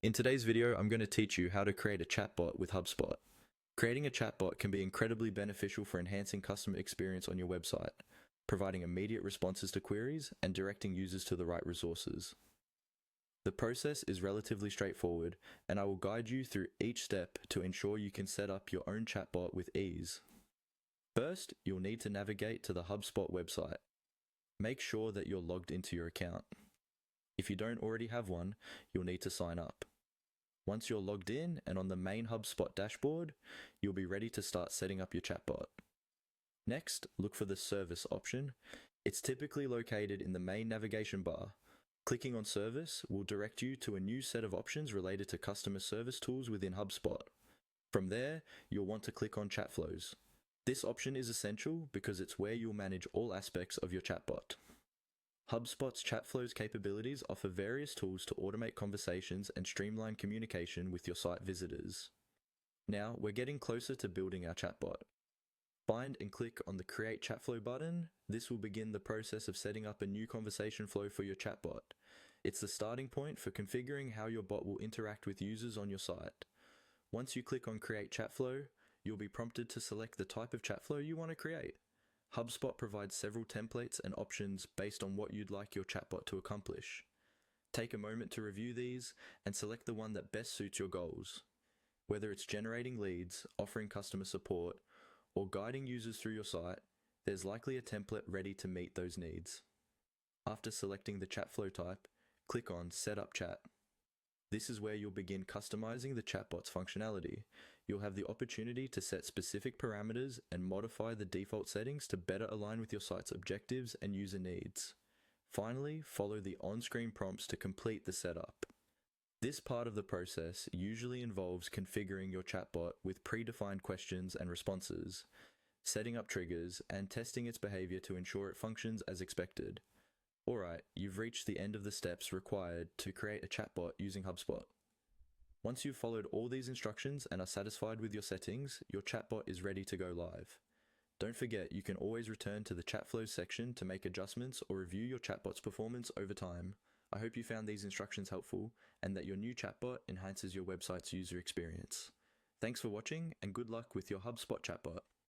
In today's video, I'm going to teach you how to create a chatbot with HubSpot. Creating a chatbot can be incredibly beneficial for enhancing customer experience on your website, providing immediate responses to queries, and directing users to the right resources. The process is relatively straightforward, and I will guide you through each step to ensure you can set up your own chatbot with ease. First, you'll need to navigate to the HubSpot website. Make sure that you're logged into your account. If you don't already have one, you'll need to sign up. Once you're logged in and on the main HubSpot dashboard, you'll be ready to start setting up your chatbot. Next, look for the Service option. It's typically located in the main navigation bar. Clicking on Service will direct you to a new set of options related to customer service tools within HubSpot. From there, you'll want to click on Chat Flows. This option is essential because it's where you'll manage all aspects of your chatbot. HubSpot's Chat Flows capabilities offer various tools to automate conversations and streamline communication with your site visitors. Now, we're getting closer to building our chatbot. Find and click on the Create Chat Flow button. This will begin the process of setting up a new conversation flow for your chatbot. It's the starting point for configuring how your bot will interact with users on your site. Once you click on Create Chat Flow, you'll be prompted to select the type of chat flow you want to create. HubSpot provides several templates and options based on what you'd like your chatbot to accomplish. Take a moment to review these and select the one that best suits your goals. Whether it's generating leads, offering customer support, or guiding users through your site, there's likely a template ready to meet those needs. After selecting the chat flow type, click on Set Up Chat. This is where you'll begin customizing the chatbot's functionality. You'll have the opportunity to set specific parameters and modify the default settings to better align with your site's objectives and user needs. Finally, follow the on-screen prompts to complete the setup. This part of the process usually involves configuring your chatbot with predefined questions and responses, setting up triggers, and testing its behavior to ensure it functions as expected. Alright, you've reached the end of the steps required to create a chatbot using HubSpot. Once you've followed all these instructions and are satisfied with your settings, your chatbot is ready to go live. Don't forget, you can always return to the Chat Flows section to make adjustments or review your chatbot's performance over time. I hope you found these instructions helpful and that your new chatbot enhances your website's user experience. Thanks for watching and good luck with your HubSpot chatbot.